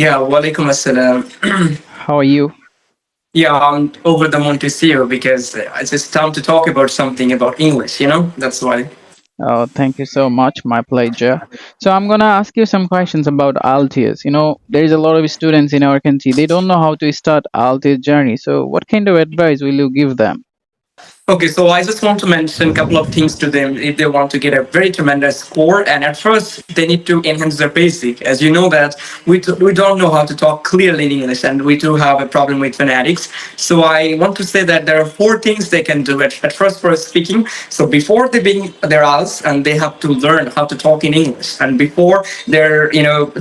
Yeah, walaikum assalam. How are you? Yeah, I'm over the moon to see you because it's just time to talk about something about English, That's why. Oh, thank you so much. My pleasure. So I'm gonna ask you some questions about IELTS. There is a lot of students in our country. They don't know how to start IELTS journey. So what kind of advice will you give them? Okay, so I just want to mention a couple of things to them if they want to get a very tremendous score. And at first, they need to enhance their basic. As you know that we don't know how to talk clearly in English, and we do have a problem with phonetics. So I want to say that there are four things they can do at first for speaking. So before they begin their IELTS, and they have to learn how to talk in English. And before they're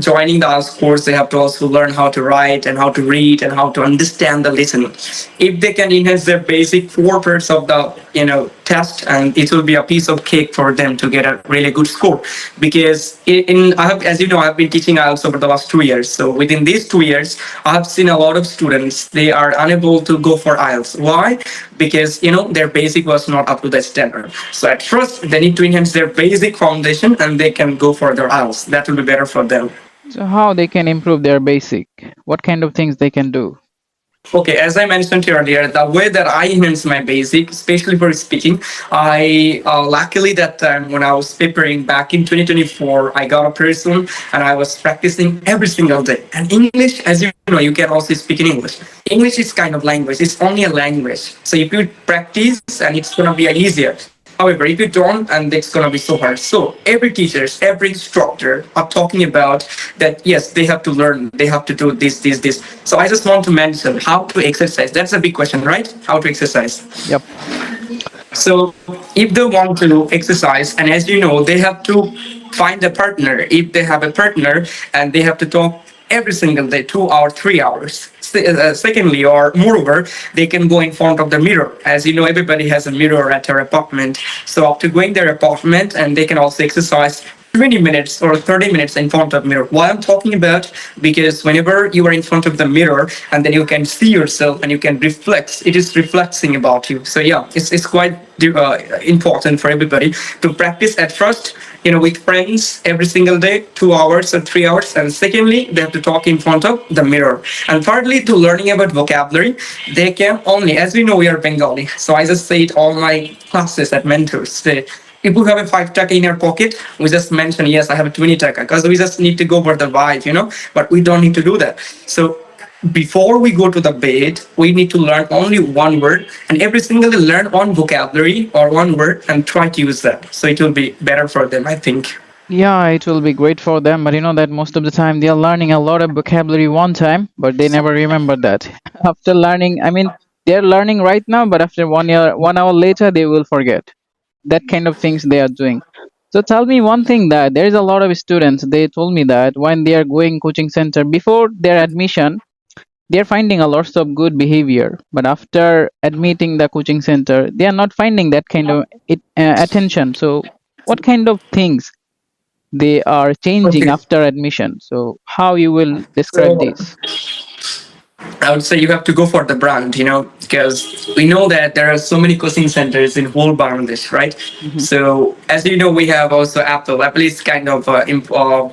joining the IELTS course, they have to also learn how to write and how to read and how to understand the listening. If they can enhance their basic four parts of the test, and it will be a piece of cake for them to get a really good score. Because I have, as you know, I've been teaching IELTS over the last 2 years. So within these 2 years, I have seen a lot of students, they are unable to go for IELTS. Why? Because their basic was not up to the standard. So at first they need to enhance their basic foundation, and they can go for their IELTS. That will be better for them. So how they can improve their basic? What kind of things they can do? Okay, as I mentioned earlier, the way that I enhance my basic, especially for speaking, I luckily that time when I was preparing back in 2024, I got a person and I was practicing every single day. And English, as you know, you can also speak in English. English is kind of language; it's only a language. So if you practice, and it's gonna be easier. However, if you don't, and it's gonna be so hard. So every teachers, every instructor are talking about that. Yes, they have to learn. They have to do this, this, this. So I just want to mention how to exercise. That's a big question, right? How to exercise. Yep. So if they want to exercise, and as you know, they have to find a partner. If they have a partner, and they have to talk every single day, 2 hours, 3 hours. Secondly, or moreover, they can go in front of the mirror. As you know, everybody has a mirror at their apartment. So after going their apartment, and they can also exercise 20 minutes or 30 minutes in front of mirror. Why I'm talking about, because whenever you are in front of the mirror, and then you can see yourself and you can reflect, it is reflecting about you. So yeah, it's quite important for everybody to practice at first, with friends every single day, 2 hours or 3 hours. And secondly, they have to talk in front of the mirror. And thirdly, to learning about vocabulary, they can only, as we know, we are Bengali. So I just say it all my classes at mentors. Say, if we have a 5 taka in our pocket, we just mention, yes, I have a 20 taka, because we just need to go for the vibe, but we don't need to do that. So before we go to the bed, we need to learn only one word, and every single day learn one vocabulary or one word and try to use that. So it will be better for them, I think. Yeah, it will be great for them, but you know that most of the time they are learning a lot of vocabulary one time, but they never remember that. After learning, I mean, they're learning right now, but after 1 year, 1 hour later, they will forget. That kind of things they are doing. So tell me one thing, that there is a lot of students, they told me that when they are going coaching center before their admission, they are finding a lots of good behavior, but after admitting the coaching center, they are not finding that kind of attention. So what kind of things they are changing Okay. after admission? So how you will describe So this? I would say you have to go for the brand, because we know that there are so many coaching centers in whole Bangladesh, right? Mhm. So as you know, we have also Apple. Apple is kind of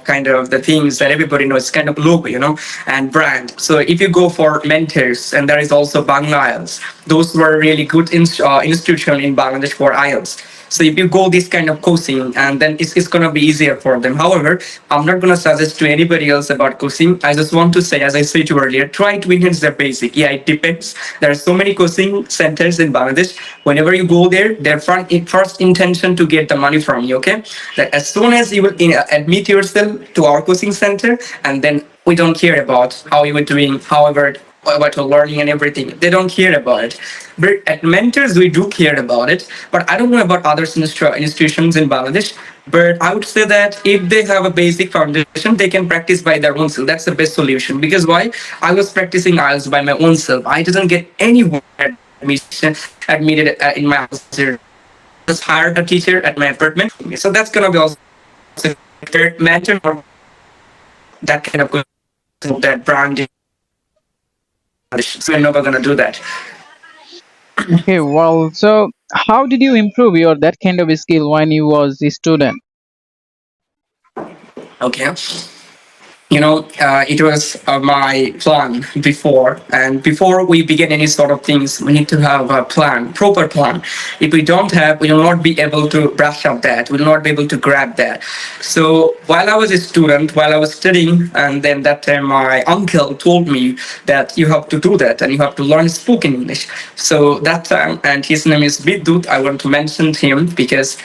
kind of the things that everybody knows, kind of logo, and brand. So if you go for mentors, and there is also Bangla IELTS, those were really good institution in Bangladesh for IELTS. So if you go this kind of coaching, and then it's going to be easier for them. However, I'm not going to suggest to anybody else about coaching. I just want to say, as I said to you earlier, try to enhance their basic. Yeah, it depends. There are so many coaching centers in Bangladesh. Whenever you go there, their first intention to get the money from you, okay? That as soon as you will admit yourself to our coaching center, and then we don't care about how you were doing, however, about your learning and everything. They don't care about it. But at mentors, we do care about it. But I don't know about other institutions in Bangladesh. But I would say that if they have a basic foundation, they can practice by their own self. That's the best solution. Because why? I was practicing IELTS by my own self. I didn't get anyone admitted in my house. Just hired a teacher at my apartment. So that's gonna be also mentor or that kind of that brand. So we're never gonna do that. Okay, well, so how did you improve your that kind of skill when you was a student? Okay. It was my plan before, and before we begin any sort of things, we need to have a plan, proper plan. If we don't have, we will not be able to brush up that, we will not be able to grab that. So while I was a student, while I was studying, and then that time my uncle told me that you have to do that and you have to learn spoken English. So that time, and his name is Vidut, I want to mention him because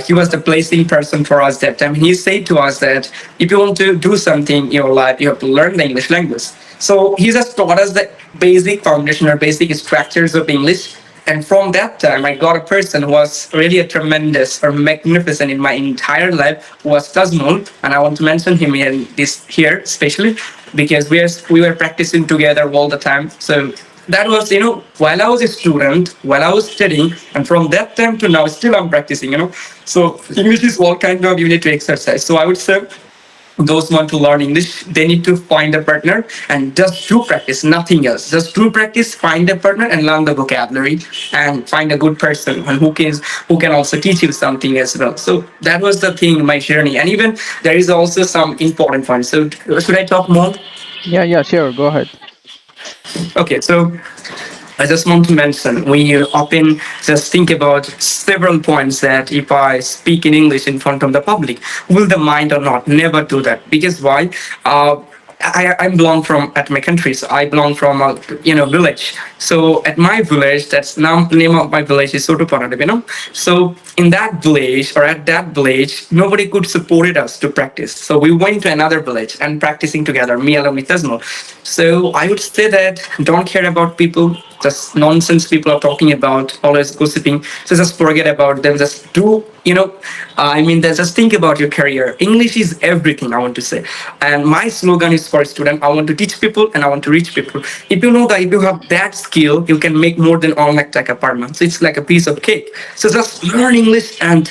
he was the placing person for us that time. He said to us that if you want to do something in your life, you have to learn the English language. So he just taught us the basic foundation or basic structures of English. And from that time, I got a person who was really a tremendous or magnificent in my entire life, who was Tazmul. And I want to mention him in this here, especially because we were practicing together all the time. So that was, while I was a student, while I was studying, and from that time to now, still I'm practicing. So English is all kind of you need to exercise. So I would say those want to learn English, they need to find a partner and just do practice, nothing else. Just do practice, find a partner and learn the vocabulary and find a good person and who can also teach you something as well. So that was the thing, my journey. And even there is also some important points. So should I talk more? Yeah, yeah, sure. Go ahead. Okay, so I just want to mention we often just think about several points that if I speak in English in front of the public, will the mind or not? Never do that because why? I belong from at my country, so I belong from a village. So at my village, that's now name of my village is Sotupanadip. So in that village or at that village, nobody could support us to practice. So we went to another village and practicing together, me along with Tasmo. So I would say that don't care about people, just nonsense people are talking about, always gossiping. So just forget about them. Just do, just think about your career. English is everything, I want to say. And my slogan is for a student, I want to teach people and I want to reach people. If you know that if you have that skill, you can make more than 1 lakh taka per month. So it's like a piece of cake. So just learn English and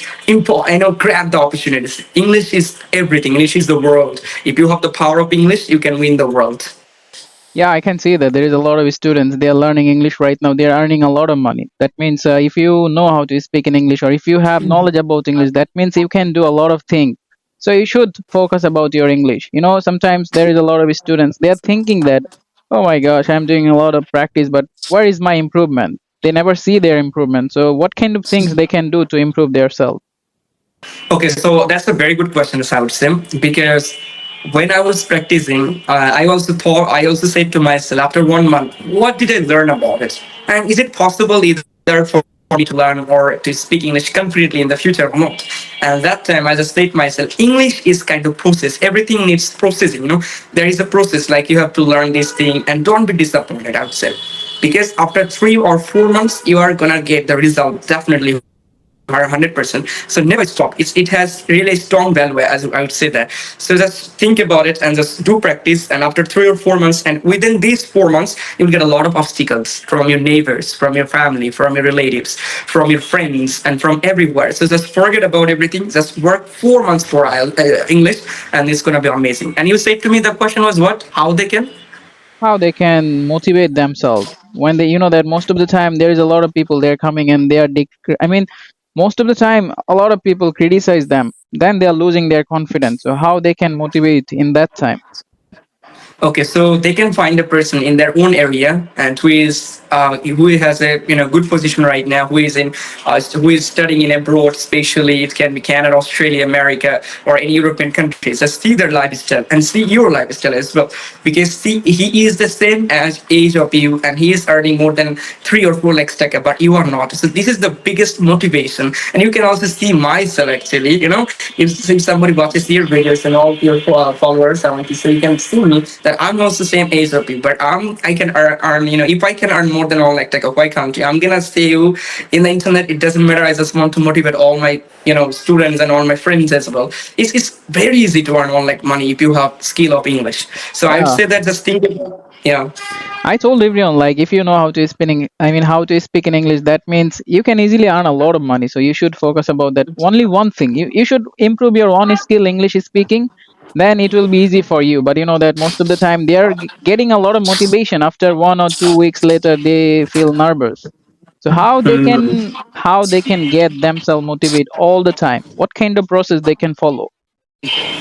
grab the opportunities. English is everything. English is the world. If you have the power of English, you can win the world. Yeah, I can see that there is a lot of students. They are learning English right now. They are earning a lot of money. That means if you know how to speak in English or if you have knowledge about English, that means you can do a lot of things. So you should focus about your English. Sometimes there is a lot of students. They are thinking that, oh my gosh, I'm doing a lot of practice, but where is my improvement? They never see their improvement. So what kind of things they can do to improve themselves? Okay, so that's a very good question, I would say, because when I was practicing, I also said to myself after 1 month, what did I learn about it? And is it possible either for me to learn or to speak English completely in the future or not? And that time I just said to myself, English is kind of process. Everything needs processing. There is a process, like you have to learn this thing and don't be disappointed, I would say. Because after 3 or 4 months, you are gonna get the result definitely 100%. So never stop. It has really strong value, as I would say that. So just think about it and just do practice. And after 3 or 4 months, and within these 4 months, you'll get a lot of obstacles from your neighbors, from your family, from your relatives, from your friends, and from everywhere. So just forget about everything. Just work 4 months for English, and it's gonna be amazing. And you said to me the question was what? How they can? How they can motivate themselves when they that most of the time there is a lot of people they're coming and they are most of the time a lot of people criticize them, then they are losing their confidence. So how they can motivate in that time? Okay, so they can find a person in their own area and who has a good position right now, who is studying in abroad, especially it can be Canada, Australia, America, or any European countries. Just see their lifestyle and see your lifestyle as well, because see he is the same as age of you and he is earning more than 3 or 4 lakhs taka, but you are not. So this is the biggest motivation, and you can also see myself actually. If somebody watches your videos and all your followers, I want to say you can see me that I'm also same age of you, but I can earn, if I can earn more than all like why can't you? I'm gonna say you in the internet. It doesn't matter. I just want to motivate all my students and all my friends as well. It's very easy to earn all like money if you have skill of English. So I would Yeah, say that just think about, yeah. I told everyone, like, if you know how to how to speak in English, that means you can easily earn a lot of money. So you should focus about that. Only one thing, you should improve your own skill, English speaking. Then it will be easy for you. But you know that most of the time they are getting a lot of motivation. After 1 or 2 weeks later, they feel nervous. So how they can get themselves motivated all the time? What kind of process they can follow?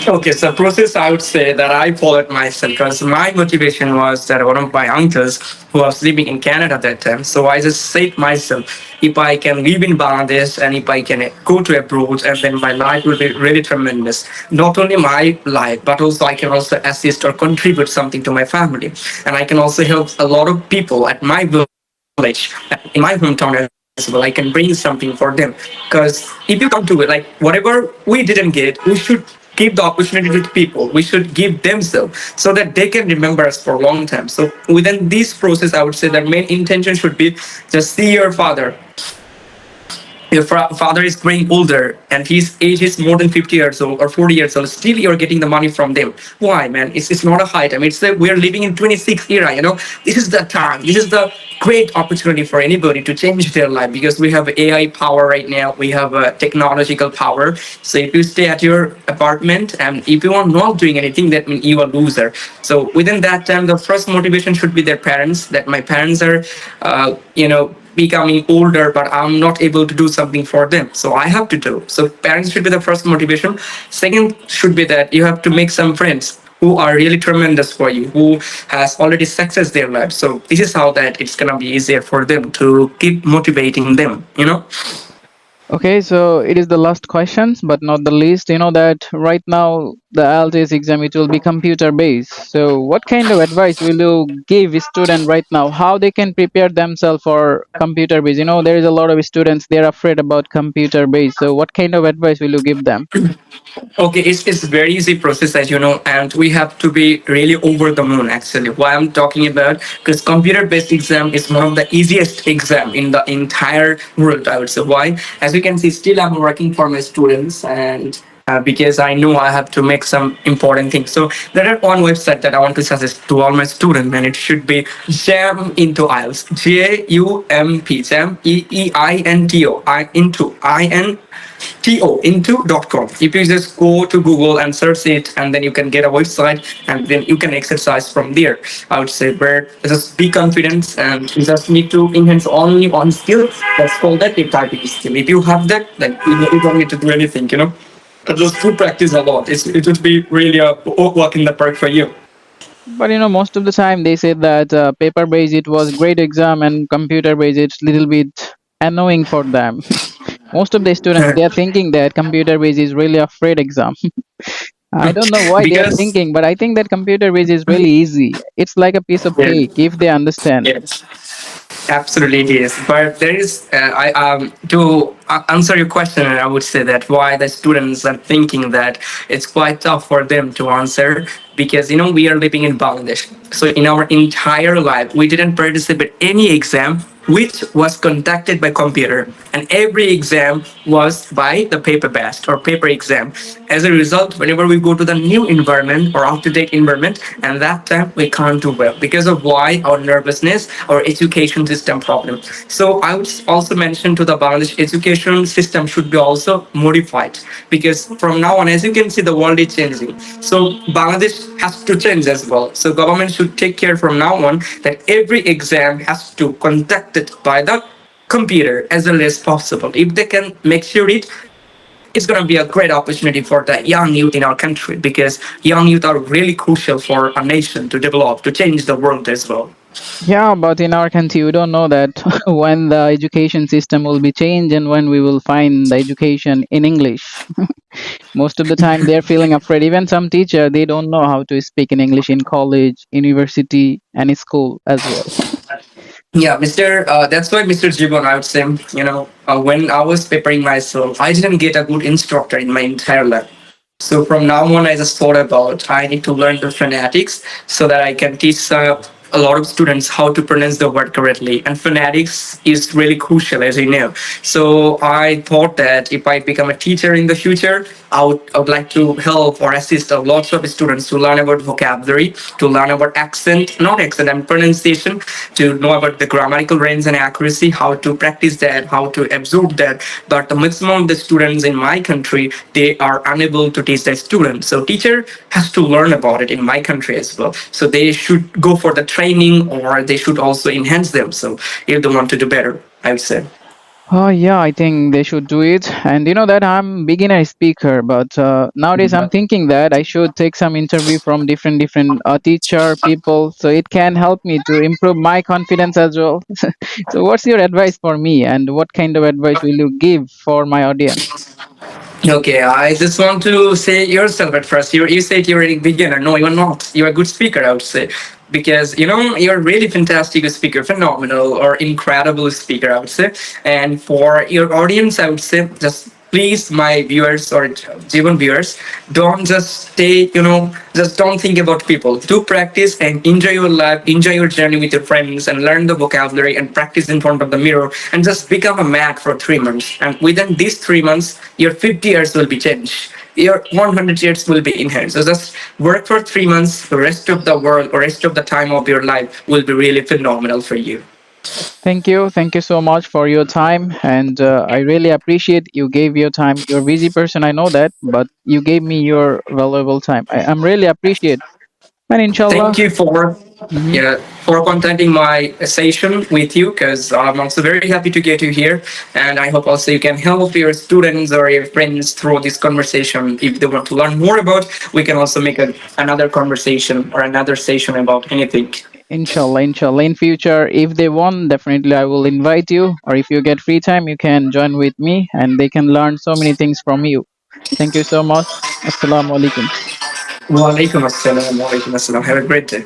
Okay, so process I would say that I followed myself because my motivation was that one of my uncles who was living in Canada at that time. So I just said myself, if I can live in Bangladesh and if I can go to abroad, and then my life will be really tremendous. Not only my life, but also I can also assist or contribute something to my family, and I can also help a lot of people at my village, in my hometown as well. I can bring something for them because if you come to it, like whatever we didn't get, we should give the opportunity to people. We should give themselves so that they can remember us for a long time. So within this process, I would say that main intention should be just see your father. Your father is growing older and his age is more than 50 years old or 40 years old, still you're getting the money from them. Why, man? It's not a high time. It's that we're living in 26th era, you know. This is the time. This is the great opportunity for anybody to change their life because we have AI power right now. We have technological power. So if you stay at your apartment and if you are not doing anything, that means you are a loser. So within that time, the first motivation should be their parents, that my parents are, becoming older, but I'm not able to do something for them. So I have to do. So parents should be the first motivation. Second should be that you have to make some friends who are really tremendous for you, who has already success their life. So this is how that it's gonna be easier for them to keep motivating them, you know? Okay, so it is the last questions, but not the least. You know that right now the IELTS exam it will be computer based. So what kind of advice will you give a student right now? How they can prepare themselves for computer based? You know there is a lot of students they're afraid about computer based. So what kind of advice will you give them? Okay, it's very easy process as you know, and we have to be really over the moon actually. Why I'm talking about, because computer-based exam is one of the easiest exam in the entire world. I would say why. As you can see, still I'm working for my students, and because I know I have to make some important things. So there are one website that I want to suggest to all my students, and it should be Jam into IELTS. JUMP, Jam EEINTO, I into IN into.com. If you just go to Google and search it, and then you can get a website, and then you can exercise from there. I would say, where just be confident, and you just need to enhance only one skill. That's called that the typing skill. If you have that, then you don't need to do anything. You know, just to practice a lot. It would be really a walk in the park for you. But you know most of the time they say that paper based it was great exam and computer based it's little bit annoying for them. Most of the students they are thinking that computer based is really afraid exam. I don't know why they are Because thinking, but I think that computer based is really easy. It's like a piece of yeah, cake if they understand. yes. Absolutely, it is. But there is, I to answer your question, I would say that why the students are thinking that it's quite tough for them to answer, because you know we are living in Bangladesh. So in our entire life, we didn't participate any exam which was conducted by computer, and every exam was by the paper based or paper exam. As a result, whenever we go to the new environment or up to date environment, and that time we can't do well because of why our nervousness, our education system problem. So I would also mention to the Bangladesh education system should be also modified, because from now on, as you can see, the world is changing. So Bangladesh has to change as well. So government should take care from now on that every exam has to conduct it by the computer as early as possible. If they can make sure it's going to be a great opportunity for the young youth in our country, because young youth are really crucial for a nation to develop, to change the world as well. Yeah, but in our country, we don't know that when the education system will be changed and when we will find the education in English. Most of the time, they're feeling afraid. Even some teacher, they don't know how to speak in English in college, university, and in school as well. Yeah, Mr. That's why Mr. Jibon, I would say, you know, when I was preparing myself, I didn't get a good instructor in my entire life. So from now on, I just thought about I need to learn the phonetics so that I can teach a lot of students how to pronounce the word correctly. And phonetics is really crucial, as you know. So I thought that if I become a teacher in the future, I would like to help or assist a lots of students to learn about vocabulary, to learn about accent, not accent, and pronunciation, to know about the grammatical range and accuracy, how to practice that, how to absorb that. But the maximum of the students in my country, they are unable to teach their students. So teacher has to learn about it in my country as well. So they should go for the training, or they should also enhance them. So if they want to do better, I would say. Oh yeah, I think they should do it. And you know that I'm beginner speaker, but nowadays I'm thinking that I should take some interview from different teacher people, so it can help me to improve my confidence as well. So what's your advice for me, and what kind of advice will you give for my audience? Okay, I just want to say yourself at first. You said you're a beginner. No, you're not. You're a good speaker, I would say. Because, you're really fantastic speaker, phenomenal or incredible speaker, I would say. And for your audience, I would say just please, my viewers or Jivan viewers, don't just stay, just don't think about people. Do practice and enjoy your life, enjoy your journey with your friends and learn the vocabulary and practice in front of the mirror and just become a mat for 3 months. And within these 3 months, your 50 years will be changed. Your 100 years will be in here. So just work for 3 months. The rest of the world or rest of the time of your life will be really phenomenal for you. Thank you so much for your time, and I really appreciate you gave your time. You're a busy person, I know that, but you gave me your valuable time. I'm really appreciate. And inshallah. Thank you for Mhm. yeah for contacting my session with you because I'm also very happy to get you here, and I hope also you can help your students or your friends through this conversation. If they want to learn more about, we can also make another conversation or another session about anything. Inshallah, inshallah. In future, if they want, definitely I will invite you. Or if you get free time, you can join with me, and they can learn so many things from you. Thank you so much. Assalamu alaikum. Wa alaikum assalam. Wa alaikum assalam. Have a great day.